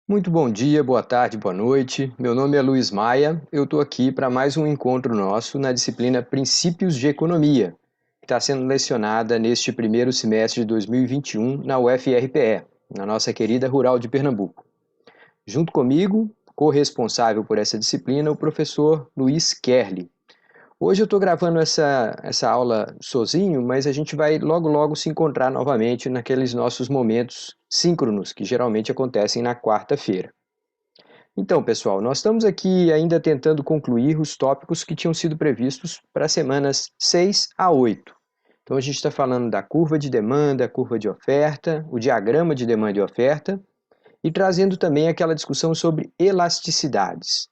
Muito bom dia, boa tarde, boa noite. Meu nome é Luiz Maia. Eu estou aqui para mais um encontro nosso na disciplina Princípios de Economia, que está sendo lecionada neste primeiro semestre de 2021 na UFRPE, na nossa querida Rural de Pernambuco. Junto comigo, corresponsável por essa disciplina, o professor Luiz Kerli. Hoje eu estou gravando essa aula sozinho, mas a gente vai logo se encontrar novamente naqueles nossos momentos síncronos que geralmente acontecem na quarta-feira. Então, pessoal, nós estamos aqui ainda tentando concluir os tópicos que tinham sido previstos para as semanas 6 a 8. Então, a gente está falando da curva de demanda, curva de oferta, o diagrama de demanda e oferta, e trazendo também aquela discussão sobre elasticidades.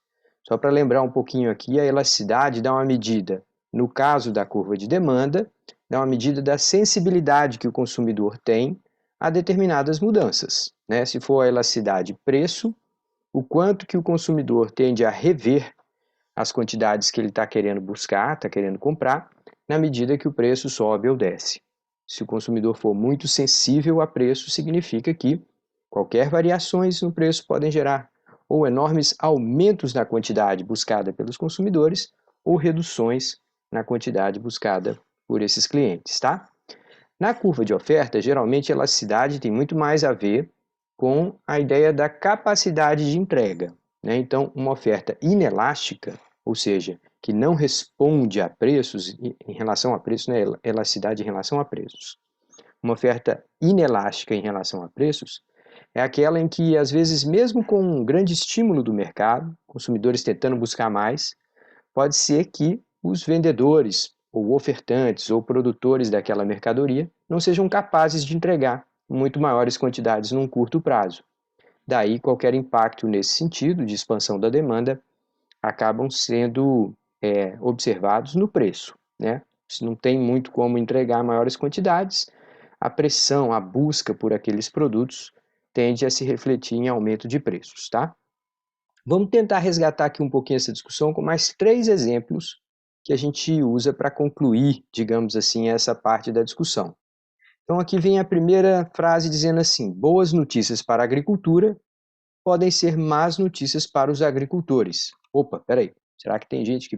Só para lembrar um pouquinho aqui, a elasticidade dá uma medida, no caso da curva de demanda, dá uma medida da sensibilidade que o consumidor tem a determinadas mudanças. Né? Se for a elasticidade preço, o quanto que o consumidor tende a rever as quantidades que ele está querendo buscar, está querendo comprar, na medida que o preço sobe ou desce. Se o consumidor for muito sensível a preço, significa que qualquer variações no preço podem gerar ou enormes aumentos na quantidade buscada pelos consumidores ou reduções na quantidade buscada por esses clientes, tá? Na curva de oferta, geralmente a elasticidade tem muito mais a ver com a ideia da capacidade de entrega. Né? Então, uma oferta inelástica, ou seja, que não responde a preços em relação a preços, né? Elasticidade em relação a preços. Uma oferta inelástica em relação a preços é aquela em que, às vezes, mesmo com um grande estímulo do mercado, consumidores tentando buscar mais, pode ser que os vendedores, ou ofertantes, ou produtores daquela mercadoria não sejam capazes de entregar muito maiores quantidades num curto prazo. Daí, qualquer impacto nesse sentido de expansão da demanda acabam sendo observados no preço. Né? Se não tem muito como entregar maiores quantidades, a pressão, a busca por aqueles produtos tende a se refletir em aumento de preços. Tá? Vamos tentar resgatar aqui um pouquinho essa discussão com mais 3 exemplos que a gente usa para concluir, digamos assim, essa parte da discussão. Então aqui vem a primeira frase dizendo assim: boas notícias para a agricultura podem ser más notícias para os agricultores. Opa, peraí, será que tem gente que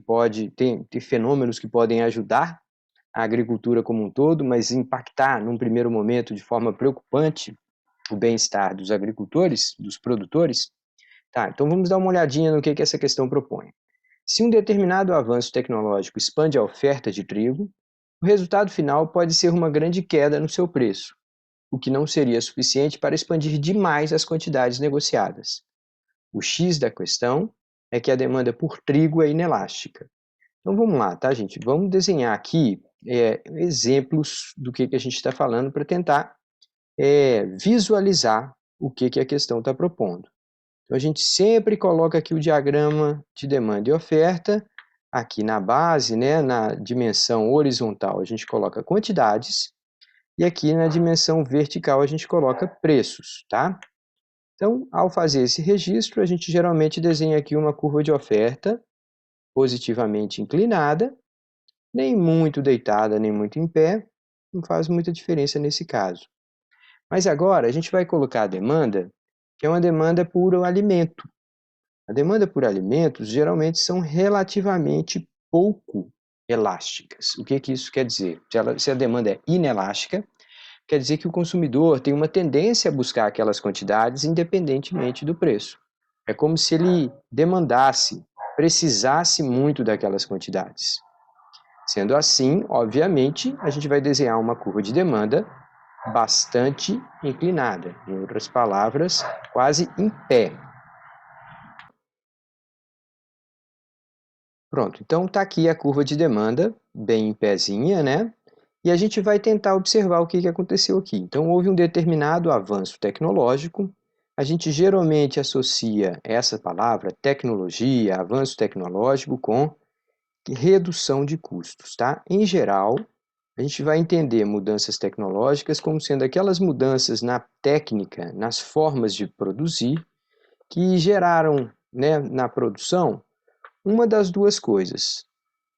tem fenômenos que podem ajudar a agricultura como um todo, mas impactar num primeiro momento de forma preocupante o bem-estar dos agricultores, dos produtores? Tá, então vamos dar uma olhadinha no que essa questão propõe. Se um determinado avanço tecnológico expande a oferta de trigo, o resultado final pode ser uma grande queda no seu preço, o que não seria suficiente para expandir demais as quantidades negociadas. O X da questão é que a demanda por trigo é inelástica. Então vamos lá, tá, gente? Vamos desenhar aqui exemplos do que a gente está falando para tentar visualizar o que a questão está propondo. Então, a gente sempre coloca aqui o diagrama de demanda e oferta, aqui na base, né, na dimensão horizontal, a gente coloca quantidades, e aqui na dimensão vertical a gente coloca preços, tá? Então, ao fazer esse registro, a gente geralmente desenha aqui uma curva de oferta positivamente inclinada, nem muito deitada, nem muito em pé, não faz muita diferença nesse caso. Mas agora a gente vai colocar a demanda, que é uma demanda por alimento. A demanda por alimentos geralmente são relativamente pouco elásticas. O que isso quer dizer? Se a demanda é inelástica, quer dizer que o consumidor tem uma tendência a buscar aquelas quantidades independentemente do preço. É como se ele demandasse, precisasse muito daquelas quantidades. Sendo assim, obviamente, a gente vai desenhar uma curva de demanda bastante inclinada, em outras palavras, quase em pé. Pronto, então está aqui a curva de demanda, bem em pezinha, né? E a gente vai tentar observar o que aconteceu aqui. Então, houve um determinado avanço tecnológico. A gente geralmente associa essa palavra, tecnologia, avanço tecnológico, com redução de custos, tá? Em geral, a gente vai entender mudanças tecnológicas como sendo aquelas mudanças na técnica, nas formas de produzir, que geraram, né, na produção, uma das duas coisas.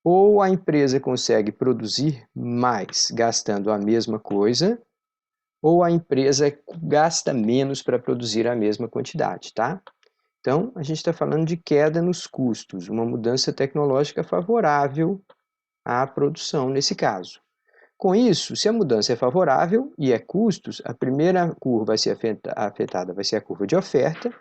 Ou a empresa consegue produzir mais gastando a mesma coisa, ou a empresa gasta menos para produzir a mesma quantidade, tá? Então, a gente está falando de queda nos custos, uma mudança tecnológica favorável à produção nesse caso. Com isso, se a mudança é favorável e é custos, a primeira curva vai ser afetada vai ser a curva de oferta,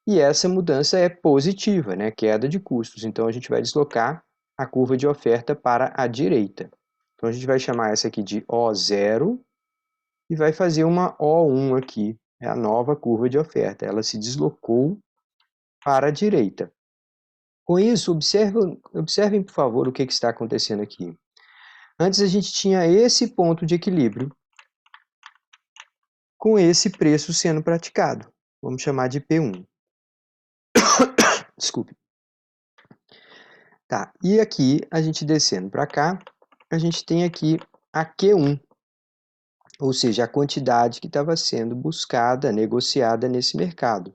e essa mudança é positiva, né? Queda de custos. Então, a gente vai deslocar a curva de oferta para a direita. Então, a gente vai chamar essa aqui de O0 e vai fazer uma O1 aqui, é a nova curva de oferta. Ela se deslocou para a direita. Com isso, observem, por favor, o que está acontecendo aqui. Antes a gente tinha esse ponto de equilíbrio com esse preço sendo praticado. Vamos chamar de P1. Desculpe. Tá, e aqui, a gente descendo para cá, a gente tem aqui a Q1, ou seja, a quantidade que estava sendo buscada, negociada nesse mercado.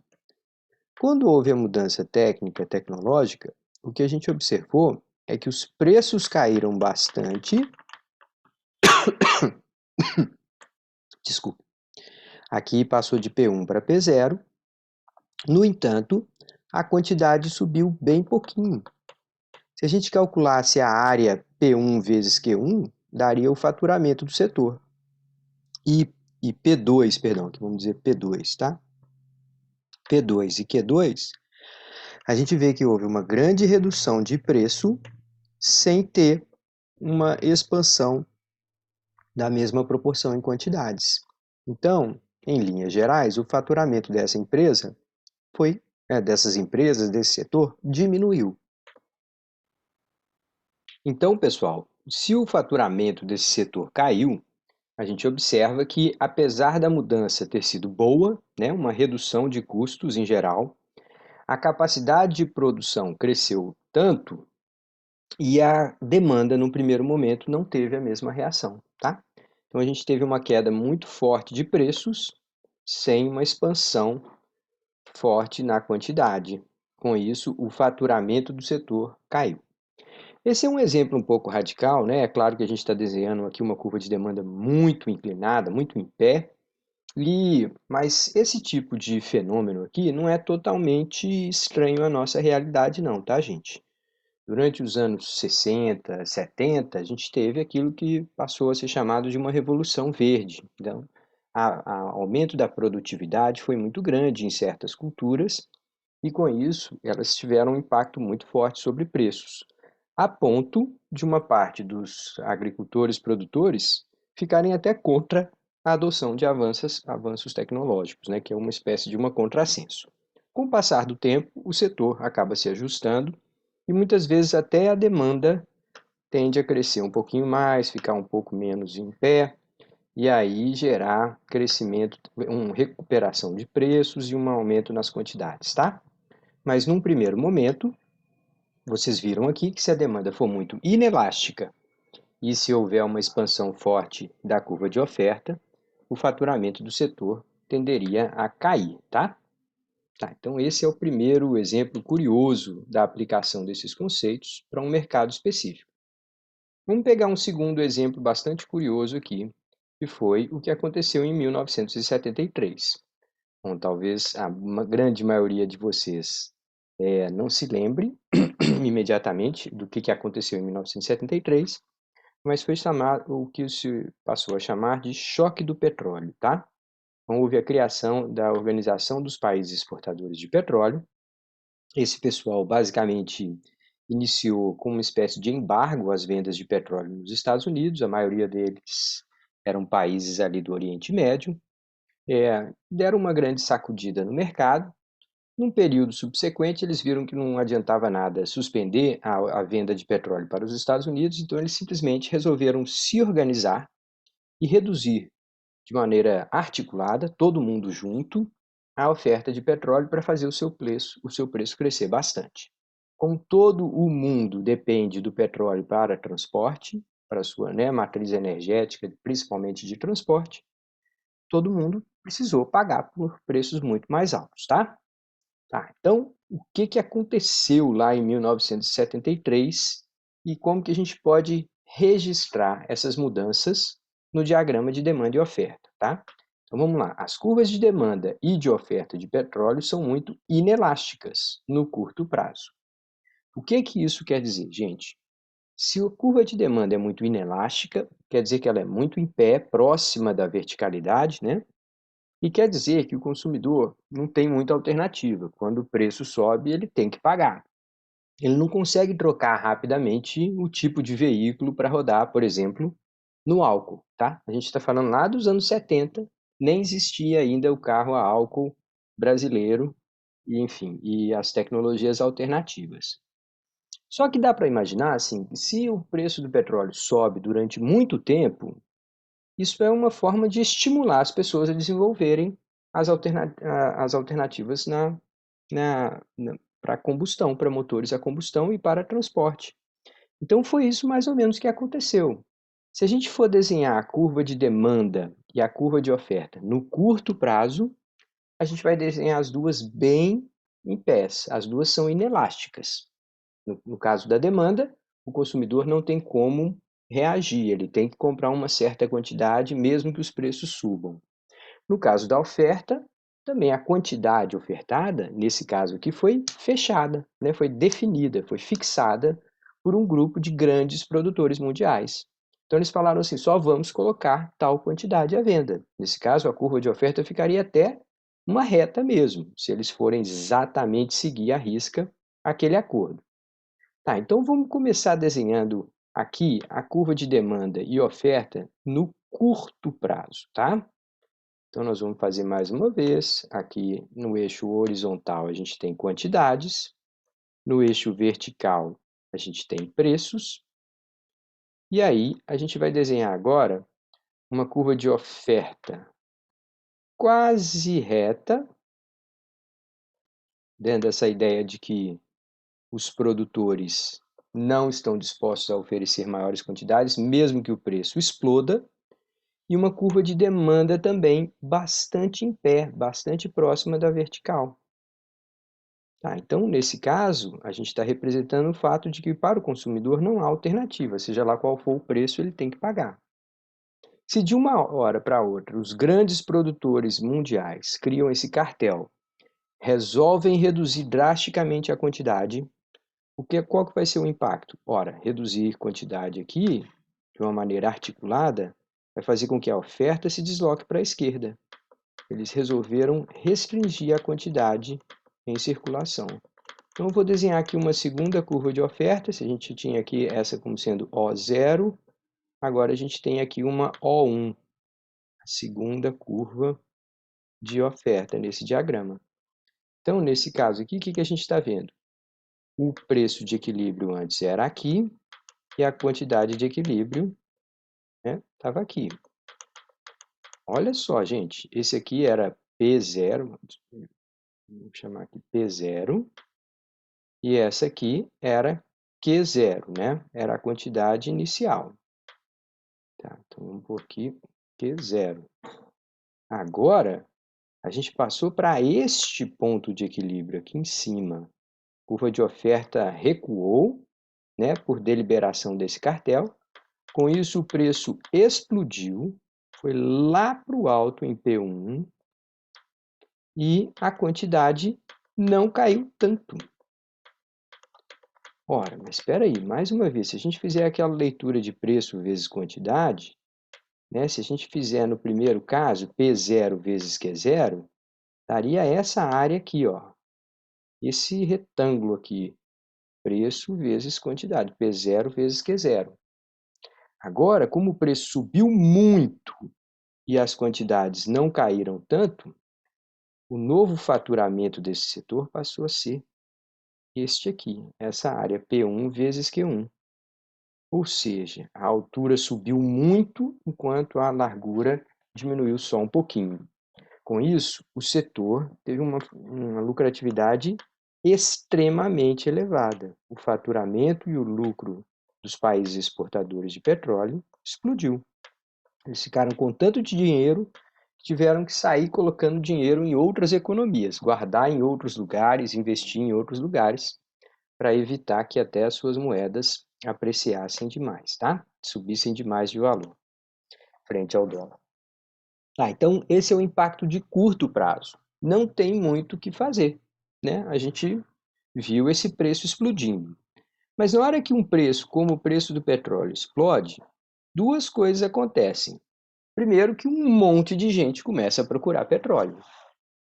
Quando houve a mudança tecnológica, o que a gente observou é que os preços caíram bastante. Desculpe. Aqui passou de P1 para P0. No entanto, a quantidade subiu bem pouquinho. Se a gente calculasse a área P1 vezes Q1, daria o faturamento do setor. E P2, perdão, aqui vamos dizer P2, tá? P2 e Q2, a gente vê que houve uma grande redução de preço sem ter uma expansão da mesma proporção em quantidades. Então, em linhas gerais, o faturamento dessa empresa dessas empresas, desse setor, diminuiu. Então, pessoal, se o faturamento desse setor caiu, a gente observa que, apesar da mudança ter sido boa, né, uma redução de custos em geral, a capacidade de produção cresceu tanto e a demanda, no primeiro momento, não teve a mesma reação, tá? Então, a gente teve uma queda muito forte de preços, sem uma expansão forte na quantidade. Com isso, o faturamento do setor caiu. Esse é um exemplo um pouco radical, né? É claro que a gente está desenhando aqui uma curva de demanda muito inclinada, muito em pé, mas esse tipo de fenômeno aqui não é totalmente estranho à nossa realidade, não, tá, gente? Durante os anos 60, 70, a gente teve aquilo que passou a ser chamado de uma revolução verde. Então, o aumento da produtividade foi muito grande em certas culturas e, com isso, elas tiveram um impacto muito forte sobre preços, a ponto de uma parte dos agricultores produtores ficarem até contra a adoção de avanços tecnológicos, né, que é uma espécie de uma contrassenso. Com o passar do tempo, o setor acaba se ajustando e muitas vezes até a demanda tende a crescer um pouquinho mais, ficar um pouco menos em pé, e aí gerar crescimento, uma recuperação de preços e um aumento nas quantidades, tá? Mas num primeiro momento, vocês viram aqui que se a demanda for muito inelástica e se houver uma expansão forte da curva de oferta, o faturamento do setor tenderia a cair, tá? Então esse é o primeiro exemplo curioso da aplicação desses conceitos para um mercado específico. Vamos pegar um segundo exemplo bastante curioso aqui, que foi o que aconteceu em 1973. Bom, talvez a grande maioria de vocês não se lembre imediatamente do que aconteceu em 1973, mas foi o que se passou a chamar de choque do petróleo, tá? Então, houve a criação da Organização dos Países Exportadores de Petróleo. Esse pessoal basicamente iniciou com uma espécie de embargo às vendas de petróleo nos Estados Unidos, a maioria deles eram países ali do Oriente Médio, deram uma grande sacudida no mercado. Num período subsequente, eles viram que não adiantava nada suspender a venda de petróleo para os Estados Unidos, então eles simplesmente resolveram se organizar e reduzir de maneira articulada, todo mundo junto, a oferta de petróleo para fazer o seu preço crescer bastante. Como todo o mundo depende do petróleo para transporte, para a sua matriz energética, principalmente de transporte, todo mundo precisou pagar por preços muito mais altos, tá? Então, o que aconteceu lá em 1973 e como que a gente pode registrar essas mudanças no diagrama de demanda e oferta, tá? Então vamos lá, as curvas de demanda e de oferta de petróleo são muito inelásticas no curto prazo. O que que isso quer dizer, gente? Se a curva de demanda é muito inelástica, quer dizer que ela é muito em pé, próxima da verticalidade, né? E quer dizer que o consumidor não tem muita alternativa. Quando o preço sobe, ele tem que pagar. Ele não consegue trocar rapidamente o tipo de veículo para rodar, por exemplo, no álcool, tá? A gente está falando lá dos anos 70, nem existia ainda o carro a álcool brasileiro, e enfim, e as tecnologias alternativas. Só que dá para imaginar, assim, que se o preço do petróleo sobe durante muito tempo, isso é uma forma de estimular as pessoas a desenvolverem as alternativas para combustão, para motores a combustão e para transporte. Então foi isso mais ou menos que aconteceu. Se a gente for desenhar a curva de demanda e a curva de oferta no curto prazo, a gente vai desenhar as duas bem em pés. As duas são inelásticas. No caso da demanda, o consumidor não tem como reagir, ele tem que comprar uma certa quantidade, mesmo que os preços subam. No caso da oferta, também a quantidade ofertada, nesse caso aqui, foi fechada, né? Foi definida, foi fixada por um grupo de grandes produtores mundiais. Então eles falaram assim, só vamos colocar tal quantidade à venda. Nesse caso, a curva de oferta ficaria até uma reta mesmo, se eles forem exatamente seguir à risca aquele acordo. Tá, então vamos começar desenhando aqui a curva de demanda e oferta no curto prazo, tá? Então nós vamos fazer mais uma vez, aqui no eixo horizontal a gente tem quantidades, no eixo vertical a gente tem preços, e aí a gente vai desenhar agora uma curva de oferta quase reta, dentro dessa ideia de que os produtores não estão dispostos a oferecer maiores quantidades, mesmo que o preço exploda, e uma curva de demanda também bastante em pé, bastante próxima da vertical. Tá, então, nesse caso, a gente está representando o fato de que para o consumidor não há alternativa, seja lá qual for o preço, ele tem que pagar. Se de uma hora para outra os grandes produtores mundiais criam esse cartel, resolvem reduzir drasticamente a quantidade, qual que vai ser o impacto? Ora, reduzir quantidade aqui, de uma maneira articulada, vai fazer com que a oferta se desloque para a esquerda. Eles resolveram restringir a quantidade em circulação. Então, eu vou desenhar aqui uma segunda curva de oferta. Se a gente tinha aqui essa como sendo O0, agora a gente tem aqui uma O1, a segunda curva de oferta nesse diagrama. Então, nesse caso aqui, o que a gente está vendo? O preço de equilíbrio antes era aqui, e a quantidade de equilíbrio estava aqui. Olha só, gente, esse aqui era P0, vou chamar aqui P0, e essa aqui era Q0, né? Era a quantidade inicial. Tá, então vamos pôr aqui Q0. Agora, a gente passou para este ponto de equilíbrio aqui em cima. A curva de oferta recuou, né, por deliberação desse cartel. Com isso, o preço explodiu, foi lá para o alto em P1 e a quantidade não caiu tanto. Ora, mas espera aí, mais uma vez, se a gente fizer aquela leitura de preço vezes quantidade, né, se a gente fizer no primeiro caso, P0 vezes Q0, daria essa área aqui, ó, esse retângulo aqui, preço vezes quantidade, P0 vezes Q0. Agora, como o preço subiu muito e as quantidades não caíram tanto, o novo faturamento desse setor passou a ser este aqui, essa área P1 vezes Q1. Ou seja, a altura subiu muito enquanto a largura diminuiu só um pouquinho. Com isso, o setor teve uma lucratividade extremamente elevada. O faturamento e o lucro dos países exportadores de petróleo explodiu. Eles ficaram com tanto de dinheiro que tiveram que sair colocando dinheiro em outras economias, guardar em outros lugares, investir em outros lugares, para evitar que até as suas moedas apreciassem demais, tá? Subissem demais de valor frente ao dólar. Então esse é o impacto de curto prazo. Não tem muito o que fazer, né? A gente viu esse preço explodindo. Mas na hora que um preço, como o preço do petróleo, explode, duas coisas acontecem. Primeiro, que um monte de gente começa a procurar petróleo,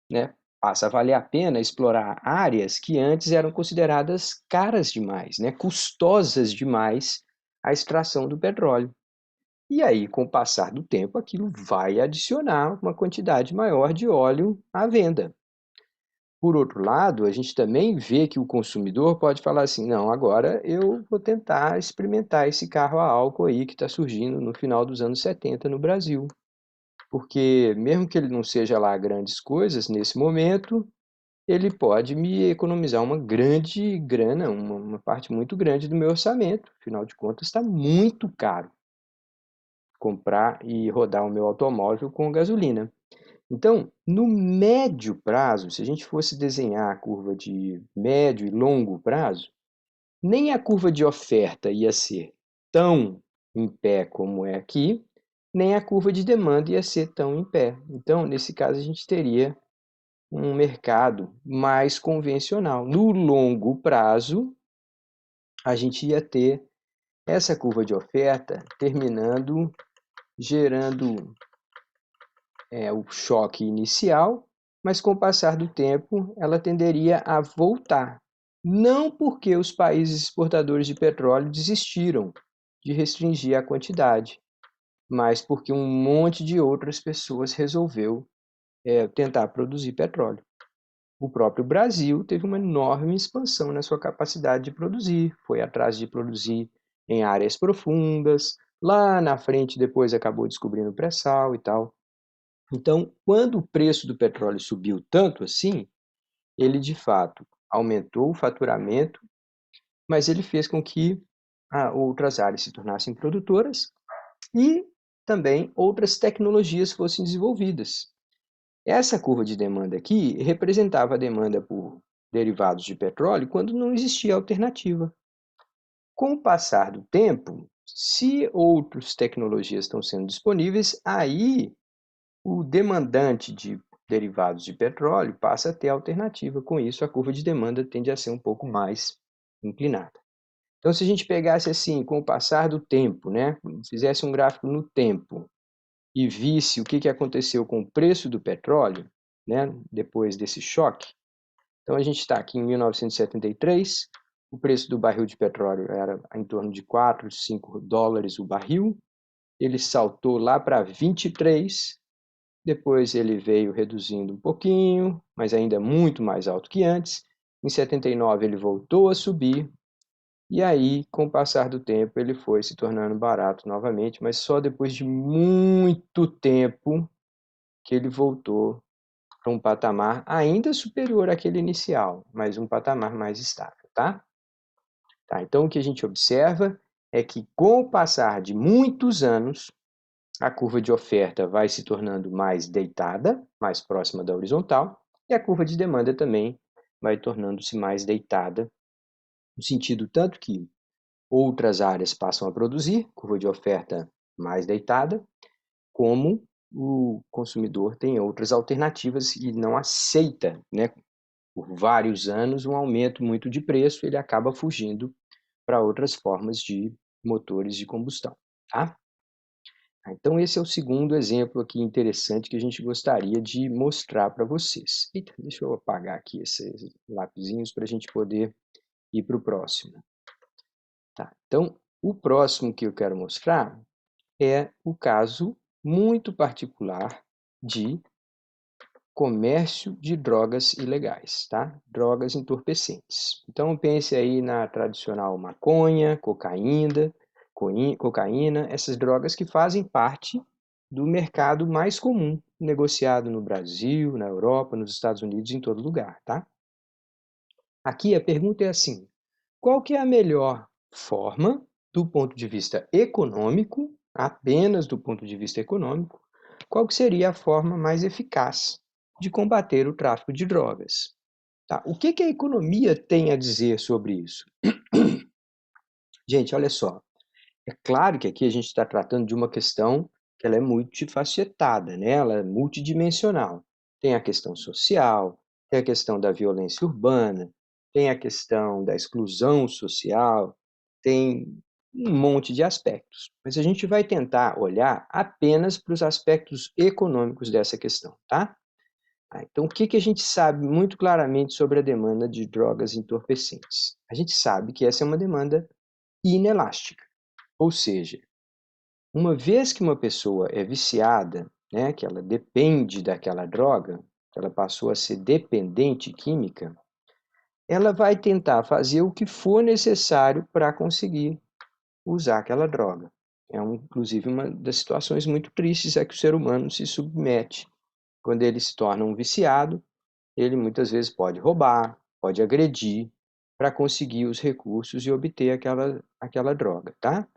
né? Passa a valer a pena explorar áreas que antes eram consideradas caras demais, né? Custosas demais a extração do petróleo. E aí, com o passar do tempo, aquilo vai adicionar uma quantidade maior de óleo à venda. Por outro lado, a gente também vê que o consumidor pode falar assim: não, agora eu vou tentar experimentar esse carro a álcool aí que está surgindo no final dos anos 70 no Brasil. Porque, mesmo que ele não seja lá grandes coisas nesse momento, ele pode me economizar uma grande grana, uma parte muito grande do meu orçamento. Afinal de contas, está muito caro comprar e rodar o meu automóvel com gasolina. Então, no médio prazo, se a gente fosse desenhar a curva de médio e longo prazo, nem a curva de oferta ia ser tão em pé como é aqui, nem a curva de demanda ia ser tão em pé. Então, nesse caso, a gente teria um mercado mais convencional. No longo prazo, a gente ia ter essa curva de oferta terminando gerando o choque inicial, mas com o passar do tempo ela tenderia a voltar. Não porque os países exportadores de petróleo desistiram de restringir a quantidade, mas porque um monte de outras pessoas resolveu tentar produzir petróleo. O próprio Brasil teve uma enorme expansão na sua capacidade de produzir, foi atrás de produzir em áreas profundas, lá na frente depois acabou descobrindo o pré-sal e tal. Então, quando o preço do petróleo subiu tanto assim, ele de fato aumentou o faturamento, mas ele fez com que outras áreas se tornassem produtoras e também outras tecnologias fossem desenvolvidas. Essa curva de demanda aqui representava a demanda por derivados de petróleo quando não existia alternativa. Com o passar do tempo, se outras tecnologias estão sendo disponíveis, aí o demandante de derivados de petróleo passa a ter alternativa. Com isso, a curva de demanda tende a ser um pouco mais inclinada. Então, se a gente pegasse assim, com o passar do tempo, né, fizesse um gráfico no tempo e visse o que aconteceu com o preço do petróleo, né, depois desse choque, então a gente está aqui em 1973, o preço do barril de petróleo era em torno de 4, 5 dólares o barril, ele saltou lá para 23, depois ele veio reduzindo um pouquinho, mas ainda muito mais alto que antes. Em 79 ele voltou a subir, e aí, com o passar do tempo, ele foi se tornando barato novamente, mas só depois de muito tempo que ele voltou para um patamar ainda superior àquele inicial, mas um patamar mais estável, tá? Então, o que a gente observa é que, com o passar de muitos anos, a curva de oferta vai se tornando mais deitada, mais próxima da horizontal, e a curva de demanda também vai tornando-se mais deitada, no sentido tanto que outras áreas passam a produzir, curva de oferta mais deitada, como o consumidor tem outras alternativas e não aceita, né, por vários anos, um aumento muito de preço, ele acaba fugindo para outras formas de motores de combustão, tá? Então, esse é o segundo exemplo aqui interessante que a gente gostaria de mostrar para vocês. Eita, deixa eu apagar aqui esses lapisinhos para a gente poder ir para o próximo. Tá, então, o próximo que eu quero mostrar é o caso muito particular de comércio de drogas ilegais, tá? Drogas entorpecentes. Então, pense aí na tradicional maconha, cocaína, essas drogas que fazem parte do mercado mais comum, negociado no Brasil, na Europa, nos Estados Unidos, em todo lugar, tá? Aqui a pergunta é assim: qual que é a melhor forma, do ponto de vista econômico, apenas do ponto de vista econômico, qual que seria a forma mais eficaz de combater o tráfico de drogas? Tá? O que a economia tem a dizer sobre isso? Gente, olha só, é claro que aqui a gente está tratando de uma questão que ela é multifacetada, né? Ela é multidimensional. Tem a questão social, tem a questão da violência urbana, tem a questão da exclusão social, tem um monte de aspectos. Mas a gente vai tentar olhar apenas para os aspectos econômicos dessa questão, tá? Então, o que que a gente sabe muito claramente sobre a demanda de drogas entorpecentes? A gente sabe que essa é uma demanda inelástica, ou seja, uma vez que uma pessoa é viciada, né, que ela depende daquela droga, que ela passou a ser dependente química, ela vai tentar fazer o que for necessário para conseguir usar aquela droga. Inclusive, uma das situações muito tristes é que o ser humano se submete. Quando ele se torna um viciado, ele muitas vezes pode roubar, pode agredir, para conseguir os recursos e obter aquela droga, tá?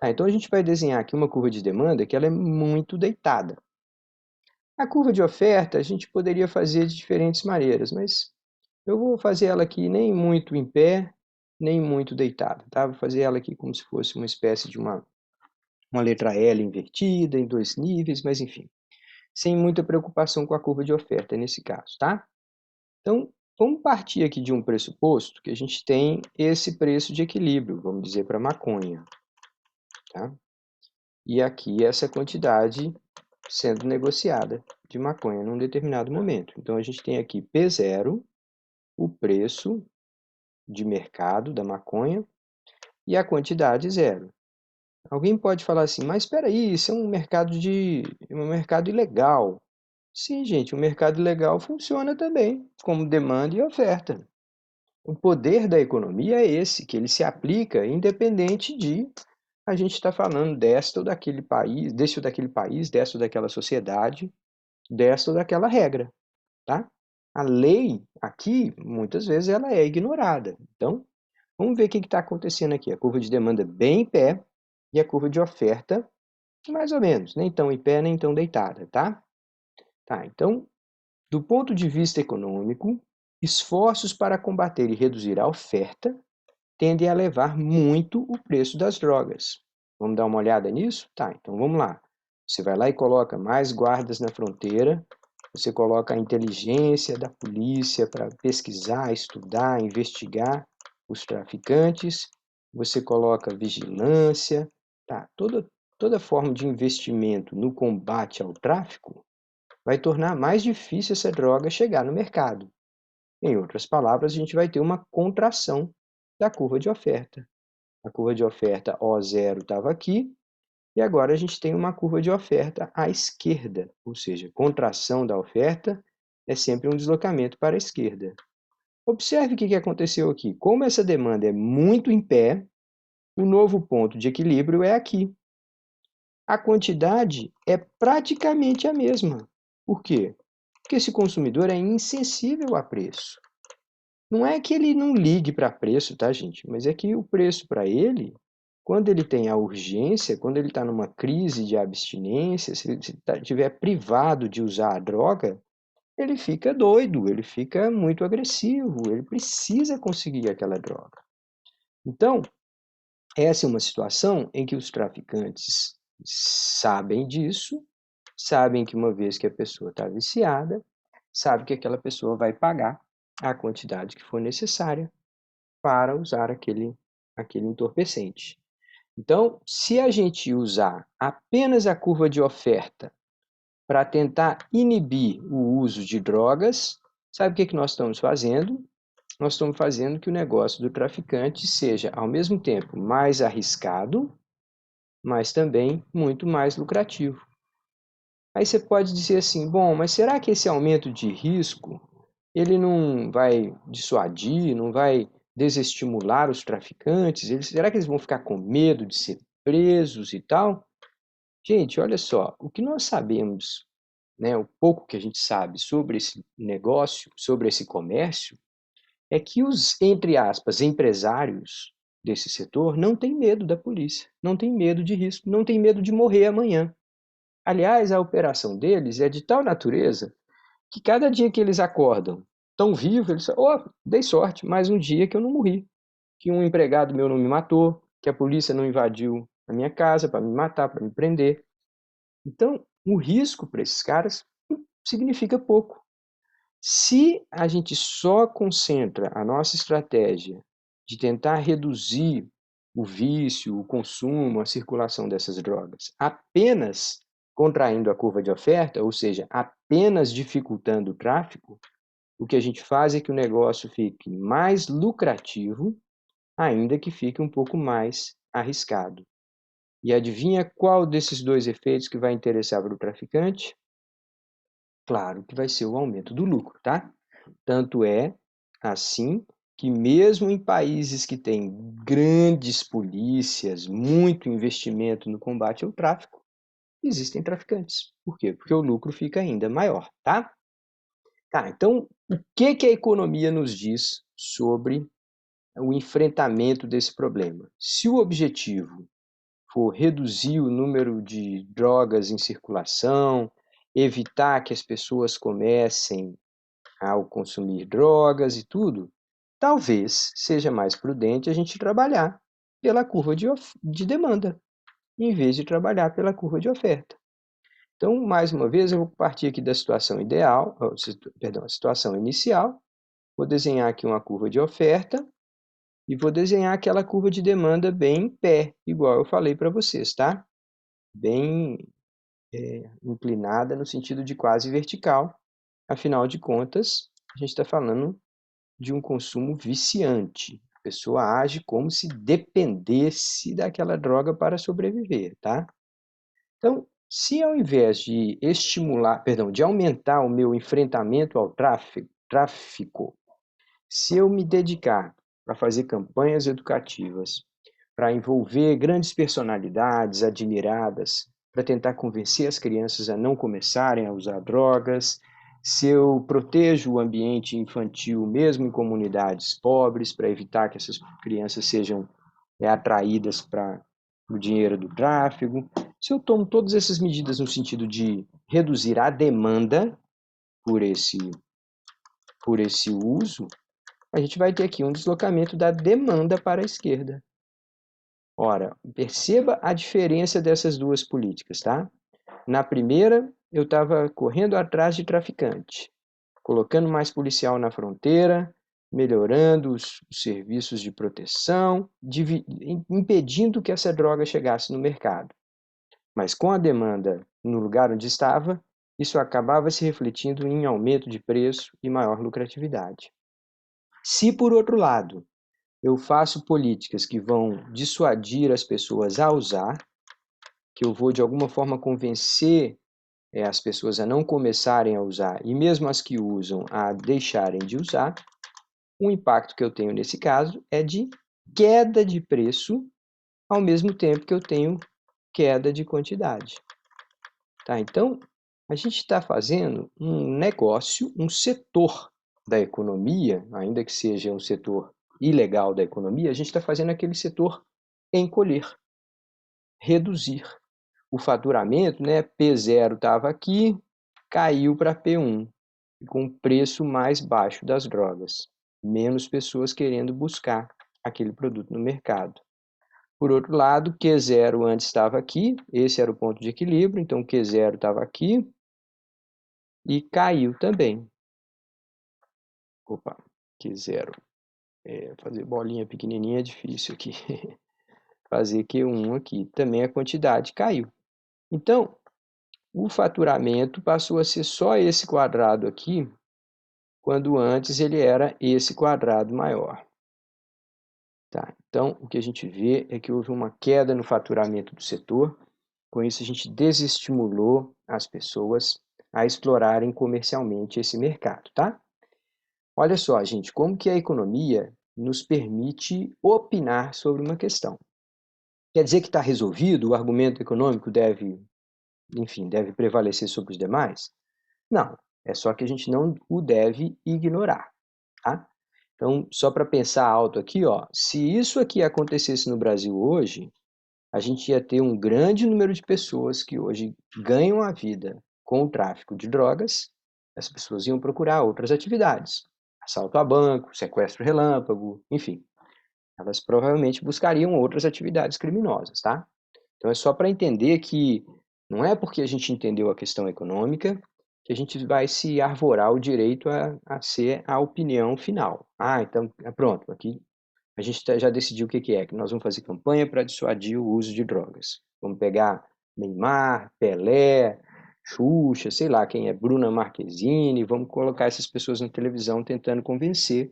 Então a gente vai desenhar aqui uma curva de demanda que ela é muito deitada. A curva de oferta a gente poderia fazer de diferentes maneiras, mas eu vou fazer ela aqui nem muito em pé, nem muito deitada, tá? Vou fazer ela aqui como se fosse uma espécie de uma letra L invertida, em 2 níveis, mas enfim, sem muita preocupação com a curva de oferta nesse caso, tá? Então, vamos partir aqui de um pressuposto que a gente tem esse preço de equilíbrio, vamos dizer, para maconha, tá? E aqui essa quantidade sendo negociada de maconha num determinado momento. Então, a gente tem aqui P0, o preço de mercado da maconha, e a quantidade zero. Alguém pode falar assim, mas espera aí, isso é um mercado ilegal. Sim, gente, o mercado ilegal funciona também, como demanda e oferta. O poder da economia é esse, que ele se aplica independente de a gente estar falando desta ou daquele país, deste ou daquele país, desta ou daquela sociedade, desta ou daquela regra, tá? A lei aqui, muitas vezes, ela é ignorada. Então, vamos ver o que está acontecendo aqui. A curva de demanda bem em pé e a curva de oferta mais ou menos, nem tão em pé, nem tão deitada, tá? Então, do ponto de vista econômico, esforços para combater e reduzir a oferta tendem a elevar muito o preço das drogas. Vamos dar uma olhada nisso? Então vamos lá. Você vai lá e coloca mais guardas na fronteira, você coloca a inteligência da polícia para pesquisar, estudar, investigar os traficantes, você coloca vigilância, toda forma de investimento no combate ao tráfico vai tornar mais difícil essa droga chegar no mercado. Em outras palavras, a gente vai ter uma contração da curva de oferta. A curva de oferta O0 estava aqui, e agora a gente tem uma curva de oferta à esquerda, ou seja, contração da oferta é sempre um deslocamento para a esquerda. Observe o que aconteceu aqui. Como essa demanda é muito em pé, o novo ponto de equilíbrio é aqui. A quantidade é praticamente a mesma. Por quê? Porque esse consumidor é insensível a preço. Não é que ele não ligue para preço, tá, gente? Mas é que o preço para ele, quando ele tem a urgência, quando ele está numa crise de abstinência, se ele estiver privado de usar a droga, ele fica doido, ele fica muito agressivo, ele precisa conseguir aquela droga. Então, essa é uma situação em que os traficantes sabem disso, sabem que uma vez que a pessoa está viciada, sabe que aquela pessoa vai pagar a quantidade que for necessária para usar aquele entorpecente. Então, se a gente usar apenas a curva de oferta para tentar inibir o uso de drogas, sabe o que nós estamos fazendo? Nós estamos fazendo que o negócio do traficante seja, ao mesmo tempo, mais arriscado, mas também muito mais lucrativo. Aí você pode dizer assim, bom, mas será que esse aumento de risco, ele não vai dissuadir, não vai desestimular os traficantes? Será que eles vão ficar com medo de ser presos e tal? Gente, olha só, o que nós sabemos, né, o pouco que a gente sabe sobre esse negócio, sobre esse comércio, é que os, entre aspas, empresários desse setor não têm medo da polícia, não têm medo de risco, não têm medo de morrer amanhã. Aliás, a operação deles é de tal natureza que cada dia que eles acordam tão vivos, eles falam, oh, dei sorte, mais um dia que eu não morri, que um empregado meu não me matou, que a polícia não invadiu a minha casa para me matar, para me prender. Então, o risco para esses caras significa pouco. Se a gente só concentra a nossa estratégia de tentar reduzir o vício, o consumo, a circulação dessas drogas, apenas contraindo a curva de oferta, ou seja, apenas dificultando o tráfico, o que a gente faz é que o negócio fique mais lucrativo, ainda que fique um pouco mais arriscado. E adivinha qual desses dois efeitos que vai interessar para o traficante? Claro que vai ser o aumento do lucro, tá? Tanto é assim que mesmo em países que têm grandes polícias, muito investimento no combate ao tráfico, existem traficantes. Por quê? Porque o lucro fica ainda maior, tá? Tá, então o que a economia nos diz sobre o enfrentamento desse problema? Se o objetivo for reduzir o número de drogas em circulação, evitar que as pessoas comecem ao consumir drogas e tudo, talvez seja mais prudente a gente trabalhar pela curva de demanda, em vez de trabalhar pela curva de oferta. Então, mais uma vez, eu vou partir aqui da situação ideal, perdão, a situação inicial, vou desenhar aqui uma curva de oferta e vou desenhar aquela curva de demanda bem em pé, igual eu falei para vocês, tá? Bem inclinada no sentido de quase vertical. Afinal de contas, a gente está falando de um consumo viciante. A pessoa age como se dependesse daquela droga para sobreviver, tá? Então, se ao invés de estimular, perdão, de aumentar o meu enfrentamento ao tráfico, se eu me dedicar a fazer campanhas educativas, para envolver grandes personalidades admiradas, para tentar convencer as crianças a não começarem a usar drogas, se eu protejo o ambiente infantil, mesmo em comunidades pobres, para evitar que essas crianças sejam atraídas para o dinheiro do tráfico, se eu tomo todas essas medidas no sentido de reduzir a demanda por esse uso, a gente vai ter aqui um deslocamento da demanda para a esquerda. Ora, perceba a diferença dessas duas políticas, tá? Na primeira, eu estava correndo atrás de traficante, colocando mais policial na fronteira, melhorando os serviços de proteção, impedindo que essa droga chegasse no mercado. Mas com a demanda no lugar onde estava, isso acabava se refletindo em aumento de preço e maior lucratividade. Se, por outro lado, eu faço políticas que vão dissuadir as pessoas a usar, que eu vou de alguma forma convencer as pessoas a não começarem a usar e mesmo as que usam a deixarem de usar, o impacto que eu tenho nesse caso é de queda de preço, ao mesmo tempo que eu tenho queda de quantidade. Tá? Então, a gente está fazendo um negócio, um setor da economia, ainda que seja um setor ilegal da economia, a gente está fazendo aquele setor encolher, reduzir. O faturamento, né, P0 estava aqui, caiu para P1, com o preço mais baixo das drogas, menos pessoas querendo buscar aquele produto no mercado. Por outro lado, Q0 antes estava aqui, esse era o ponto de equilíbrio, então Q0 estava aqui e caiu também. Opa, Q0. Fazer bolinha pequenininha é difícil aqui. Fazer Q1 aqui, também a quantidade caiu. Então, o faturamento passou a ser só esse quadrado aqui, quando antes ele era esse quadrado maior. Tá? Então, o que a gente vê é que houve uma queda no faturamento do setor, com isso a gente desestimulou as pessoas a explorarem comercialmente esse mercado, tá? Olha só, gente, como que a economia nos permite opinar sobre uma questão. Quer dizer que está resolvido, o argumento econômico deve, enfim, deve prevalecer sobre os demais? Não, é só que a gente não o deve ignorar, tá? Então, só para pensar alto aqui, ó, se isso aqui acontecesse no Brasil hoje, a gente ia ter um grande número de pessoas que hoje ganham a vida com o tráfico de drogas, as pessoas iam procurar outras atividades, assalto a banco, sequestro relâmpago, enfim, elas provavelmente buscariam outras atividades criminosas, tá? Então é só para entender que Não é porque a gente entendeu a questão econômica que a gente vai se arvorar o direito a ser a opinião final. Ah, então, pronto, aqui a gente já decidiu o que que é, que nós vamos fazer campanha para dissuadir o uso de drogas. Vamos pegar Neymar, Pelé, Xuxa, sei lá quem é, Bruna Marquezine, vamos colocar essas pessoas na televisão tentando convencer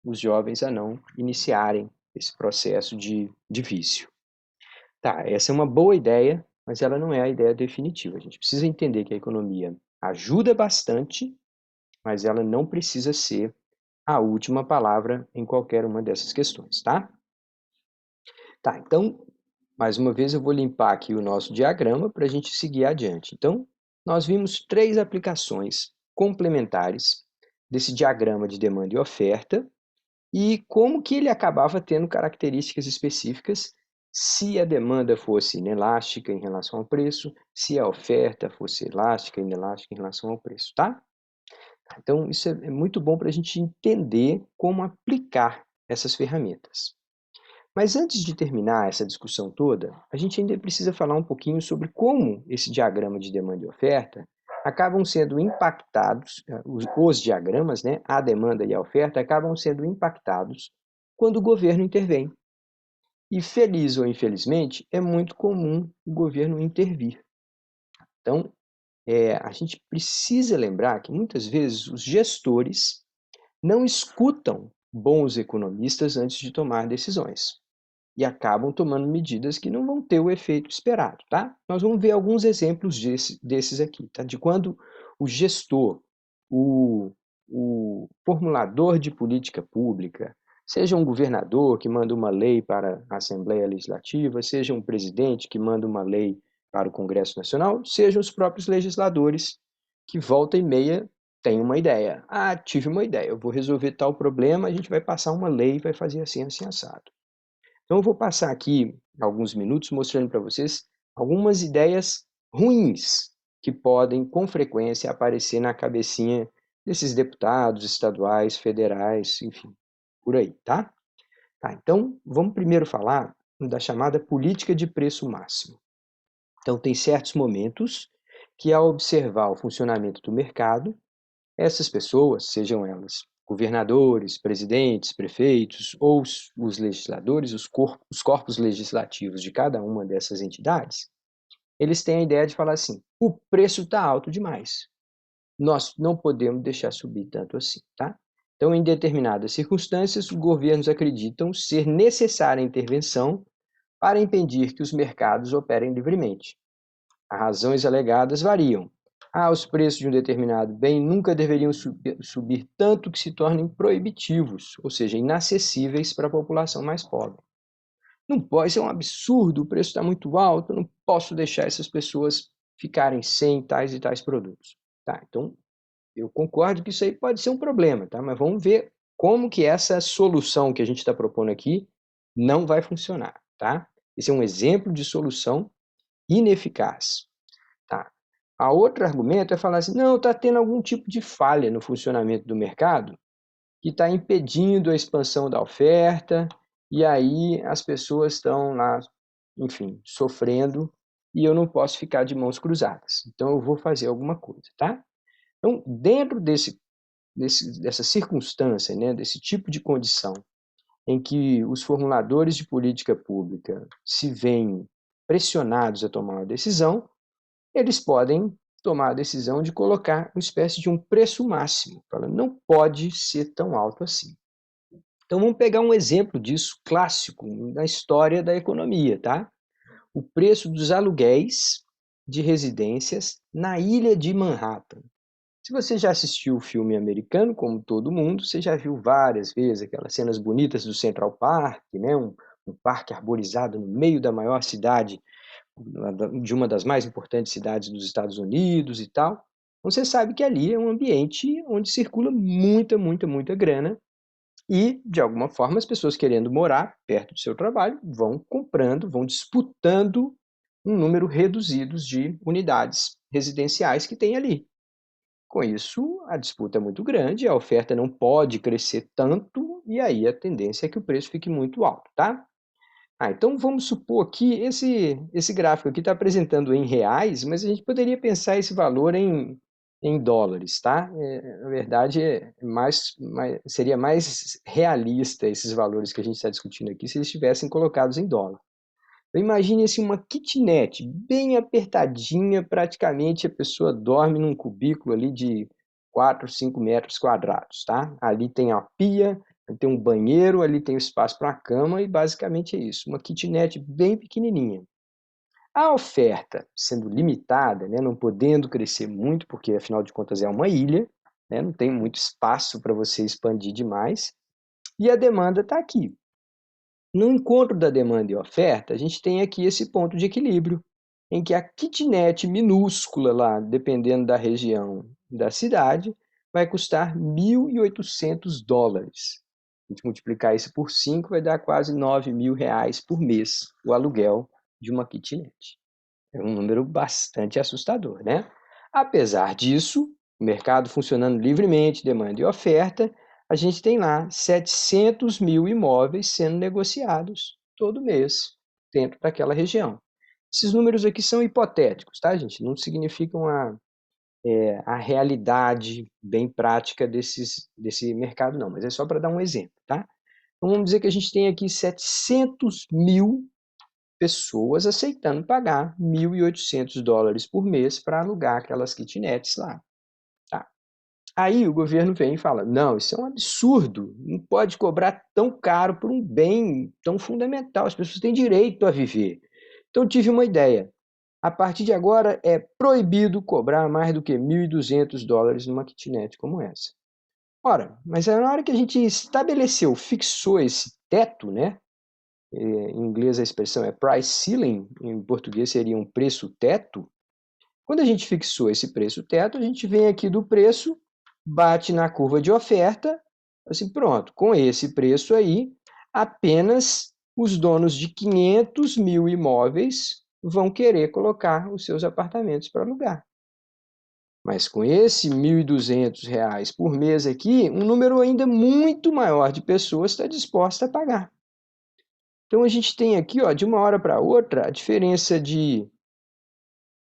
os jovens a não iniciarem esse processo de vício. Tá, essa é uma boa ideia, mas ela não é a ideia definitiva. A gente precisa entender que a economia ajuda bastante, mas ela não precisa ser a última palavra em qualquer uma dessas questões, tá? Tá, então, mais uma vez eu vou limpar aqui o nosso diagrama para a gente seguir adiante. Então, nós vimos três aplicações complementares desse diagrama de demanda e oferta e como que ele acabava tendo características específicas se a demanda fosse inelástica em relação ao preço, se a oferta fosse elástica e inelástica em relação ao preço, tá? Então, isso é muito bom para a gente entender como aplicar essas ferramentas. Mas antes de terminar essa discussão toda, a gente ainda precisa falar um pouquinho sobre como esse diagrama de demanda e oferta acabam sendo impactados, os diagramas, né, a demanda e a oferta, acabam sendo impactados quando o governo intervém. E feliz ou infelizmente, é muito comum o governo intervir. Então, a gente precisa lembrar que muitas vezes os gestores não escutam bons economistas antes de tomar decisões e acabam tomando medidas que não vão ter o efeito esperado, tá? Nós vamos ver alguns exemplos desses aqui, tá? De quando o gestor, o, o formulador de política pública, seja um governador que manda uma lei para a Assembleia Legislativa, seja um presidente que manda uma lei para o Congresso Nacional, sejam os próprios legisladores que volta e meia têm uma ideia. Ah, tive uma ideia, eu vou resolver tal problema, a gente vai passar uma lei e vai fazer assim, assim, assado. Então, eu vou passar aqui alguns minutos mostrando para vocês algumas ideias ruins que podem, com frequência, aparecer na cabecinha desses deputados estaduais, federais, enfim, por aí, tá? Tá, então, vamos primeiro falar da chamada política de preço máximo. Então, tem certos momentos que, ao observar o funcionamento do mercado, essas pessoas, sejam elas governadores, presidentes, prefeitos ou os legisladores, os corpos legislativos de cada uma dessas entidades, eles têm a ideia de falar assim: o preço está alto demais, nós não podemos deixar subir tanto assim, tá? Então, em determinadas circunstâncias, os governos acreditam ser necessária a intervenção para impedir que os mercados operem livremente. As razões alegadas variam. Os preços de um determinado bem nunca deveriam subir tanto que se tornem proibitivos, ou seja, inacessíveis para a população mais pobre. Não pode, isso é um absurdo, o preço está muito alto, eu não posso deixar essas pessoas ficarem sem tais e tais produtos. Tá, então, eu concordo que isso aí pode ser um problema, tá? Mas vamos ver como que essa solução que a gente está propondo aqui não vai funcionar, tá? Esse é um exemplo de solução ineficaz. Tá. A outro argumento é falar assim, não, está tendo algum tipo de falha no funcionamento do mercado que está impedindo a expansão da oferta, e aí as pessoas estão lá, enfim, sofrendo, e eu não posso ficar de mãos cruzadas. Então eu vou fazer alguma coisa, tá? Então, dentro dessa circunstância, né, desse tipo de condição, em que os formuladores de política pública se veem pressionados a tomar uma decisão, eles podem tomar a decisão de colocar uma espécie de um preço máximo. Fala, não pode ser tão alto assim. Então vamos pegar um exemplo disso clássico na história da economia, tá? O preço dos aluguéis de residências na ilha de Manhattan. Se você já assistiu o filme americano, como todo mundo, você já viu várias vezes aquelas cenas bonitas do Central Park, né? Um parque arborizado no meio da maior cidade de uma das mais importantes cidades dos Estados Unidos e tal. Então, você sabe que ali é um ambiente onde circula muita, muita, muita grana e, de alguma forma, as pessoas querendo morar perto do seu trabalho vão comprando, vão disputando um número reduzido de unidades residenciais que tem ali. Com isso, a disputa é muito grande, a oferta não pode crescer tanto e aí a tendência é que o preço fique muito alto, tá? Então vamos supor que esse gráfico aqui está apresentando em reais, mas a gente poderia pensar esse valor em dólares, tá? Na verdade, seria mais realista esses valores que a gente está discutindo aqui se eles estivessem colocados em dólar. Então, imagine assim, uma kitnet bem apertadinha, praticamente a pessoa dorme num cubículo ali de 4, 5 metros quadrados, tá? Ali tem a pia, ali tem um banheiro, ali tem o espaço para a cama e basicamente é isso, uma kitnet bem pequenininha. A oferta sendo limitada, né, não podendo crescer muito, porque afinal de contas é uma ilha, né, não tem muito espaço para você expandir demais, e a demanda está aqui. No encontro da demanda e oferta, a gente tem aqui esse ponto de equilíbrio, em que a kitnet minúscula lá, dependendo da região da cidade, vai custar $1.800. A gente multiplicar isso por 5 vai dar quase R$ 9.000 por mês, o aluguel de uma kitnet. É um número bastante assustador, né? Apesar disso, o mercado funcionando livremente, demanda e oferta, a gente tem lá 700 mil imóveis sendo negociados todo mês dentro daquela região. Esses números aqui são hipotéticos, tá, gente? Não significam a realidade bem prática desse mercado, não, mas é só para dar um exemplo, tá? Então, vamos dizer que a gente tem aqui 700 mil pessoas aceitando pagar $1.800 por mês para alugar aquelas kitnets lá. Tá? Aí o governo vem e fala, não, isso é um absurdo, não pode cobrar tão caro por um bem tão fundamental, as pessoas têm direito a viver. Então eu tive uma ideia, a partir de agora é proibido cobrar mais do que $1.200 numa kitnet como essa. Ora, mas na hora que a gente estabeleceu, fixou esse teto, né? Em inglês a expressão é price ceiling, em português seria um preço teto. Quando a gente fixou esse preço teto, a gente vem aqui do preço, bate na curva de oferta, assim, pronto, com esse preço aí, apenas os donos de 500 mil imóveis vão querer colocar os seus apartamentos para alugar. Mas com esse R$ 1.200 por mês aqui, um número ainda muito maior de pessoas está disposta a pagar. Então a gente tem aqui, ó, de uma hora para outra, a diferença de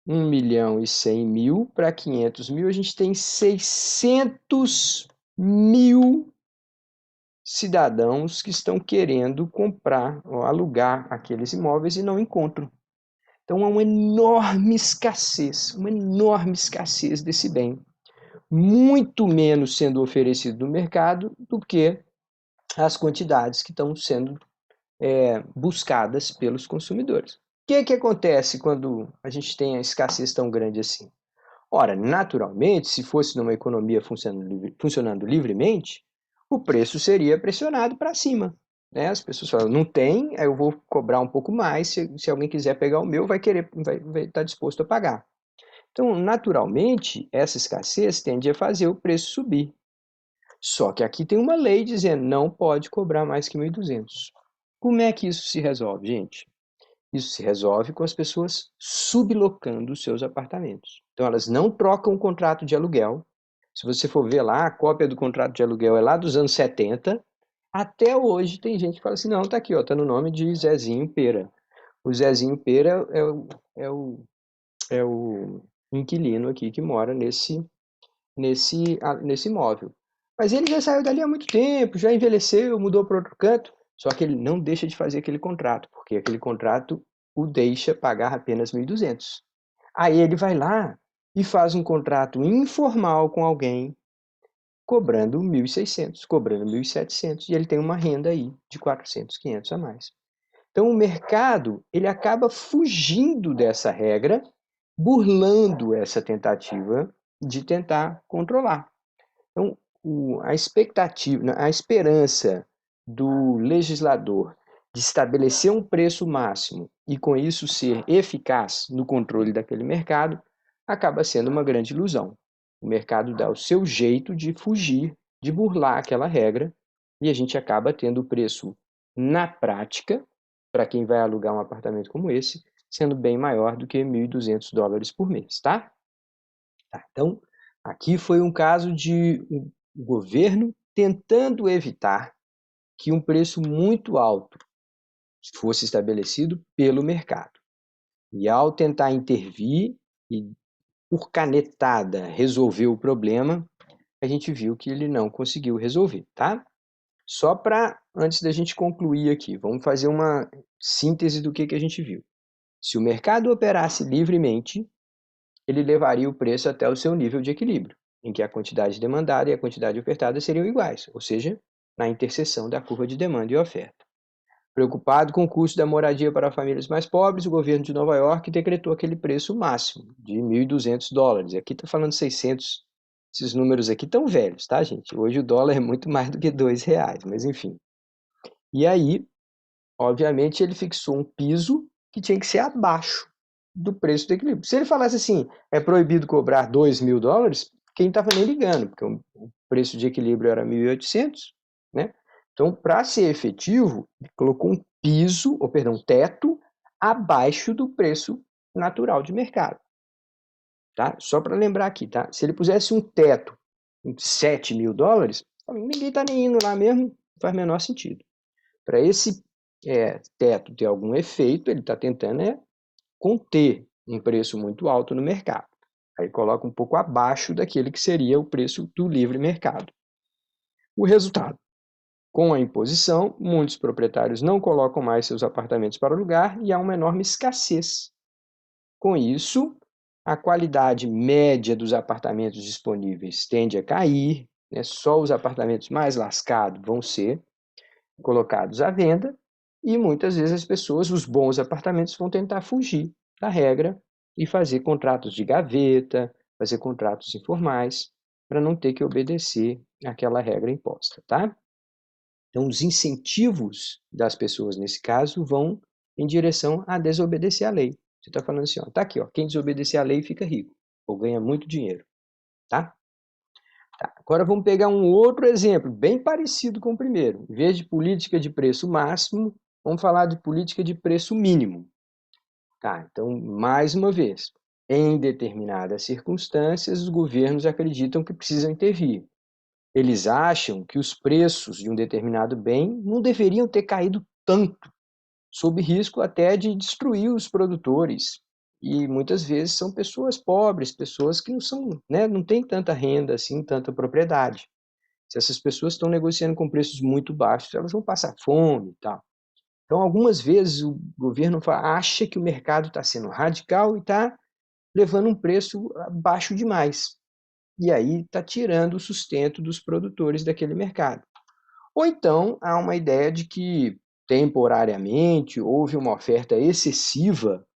1.100.000 para 500 mil, a gente tem 600 mil cidadãos que estão querendo comprar ou alugar aqueles imóveis e não encontram. Então há uma enorme escassez desse bem. Muito menos sendo oferecido no mercado do que as quantidades que estão sendo buscadas pelos consumidores. O que acontece quando a gente tem a escassez tão grande assim? Ora, naturalmente, se fosse numa economia funcionando livremente, o preço seria pressionado para cima. Né? As pessoas falam, não tem, aí eu vou cobrar um pouco mais, se alguém quiser pegar o meu, vai estar disposto a pagar. Então, naturalmente, essa escassez tende a fazer o preço subir. Só que aqui tem uma lei dizendo não pode cobrar mais que 1.200. Como é que isso se resolve, gente? Isso se resolve com as pessoas sublocando os seus apartamentos. Então, elas não trocam o contrato de aluguel. Se você for ver lá, a cópia do contrato de aluguel é lá dos anos 70. Até hoje tem gente que fala assim, não, tá aqui, ó, tá no nome de Zezinho Pera. O Zezinho Pera é o inquilino aqui que mora nesse imóvel. Mas ele já saiu dali há muito tempo, já envelheceu, mudou para outro canto, só que ele não deixa de fazer aquele contrato, porque aquele contrato o deixa pagar apenas 1.200. Aí ele vai lá e faz um contrato informal com alguém, cobrando 1.600, cobrando 1.700, e ele tem uma renda aí de 400, 500 a mais. Então o mercado, ele acaba fugindo dessa regra, burlando essa tentativa de tentar controlar. Então, a expectativa, a esperança do legislador de estabelecer um preço máximo e com isso ser eficaz no controle daquele mercado acaba sendo uma grande ilusão. O mercado dá o seu jeito de fugir, de burlar aquela regra e a gente acaba tendo o preço na prática, para quem vai alugar um apartamento como esse, sendo bem maior do que $1.200 por mês, tá? Então, aqui foi um caso de um governo tentando evitar que um preço muito alto fosse estabelecido pelo mercado. E ao tentar intervir e, por canetada, resolver o problema, a gente viu que ele não conseguiu resolver, tá? Só para, antes da gente concluir aqui, vamos fazer uma síntese do que a gente viu. Se o mercado operasse livremente, ele levaria o preço até o seu nível de equilíbrio, em que a quantidade demandada e a quantidade ofertada seriam iguais, ou seja, na interseção da curva de demanda e oferta. Preocupado com o custo da moradia para famílias mais pobres, o governo de Nova York decretou aquele preço máximo de $1.200. Aqui está falando 600. Esses números aqui estão velhos, tá, gente? Hoje o dólar é muito mais do que R$ 2, mas enfim. E aí, obviamente, ele fixou um piso que tinha que ser abaixo do preço do equilíbrio. Se ele falasse assim, é proibido cobrar $2.000, quem estava nem ligando, porque o preço de equilíbrio era 1.800, né? Então, para ser efetivo, ele colocou um piso, ou perdão, um teto abaixo do preço natural de mercado, tá? Só para lembrar aqui, tá? Se ele pusesse um teto em $7.000, ninguém está nem indo lá mesmo, não faz o menor sentido. Para esse teto ter algum efeito, ele está tentando conter um preço muito alto no mercado. Aí coloca um pouco abaixo daquele que seria o preço do livre mercado. O resultado: com a imposição, muitos proprietários não colocam mais seus apartamentos para alugar e há uma enorme escassez. Com isso, a qualidade média dos apartamentos disponíveis tende a cair, né? Só os apartamentos mais lascados vão ser colocados à venda e muitas vezes as pessoas, os bons apartamentos, vão tentar fugir da regra e fazer contratos de gaveta, fazer contratos informais, para não ter que obedecer àquela regra imposta, tá? Então, os incentivos das pessoas, nesse caso, vão em direção a desobedecer à lei. Você está falando assim, ó, tá aqui, ó, quem desobedecer à lei fica rico, ou ganha muito dinheiro, tá? Tá, agora vamos pegar um outro exemplo, bem parecido com o primeiro. Em vez de política de preço máximo, vamos falar de política de preço mínimo. Tá, então, mais uma vez, em determinadas circunstâncias, os governos acreditam que precisam intervir. Eles acham que os preços de um determinado bem não deveriam ter caído tanto, sob risco até de destruir os produtores. E muitas vezes são pessoas pobres, pessoas que não são, né, não têm tanta renda assim, tanta propriedade. Se essas pessoas estão negociando com preços muito baixos, elas vão passar fome e tal. Então, algumas vezes o governo acha que o mercado está sendo radical e está levando um preço baixo demais. E aí está tirando o sustento dos produtores daquele mercado. Ou então há uma ideia de que temporariamente houve uma oferta excessiva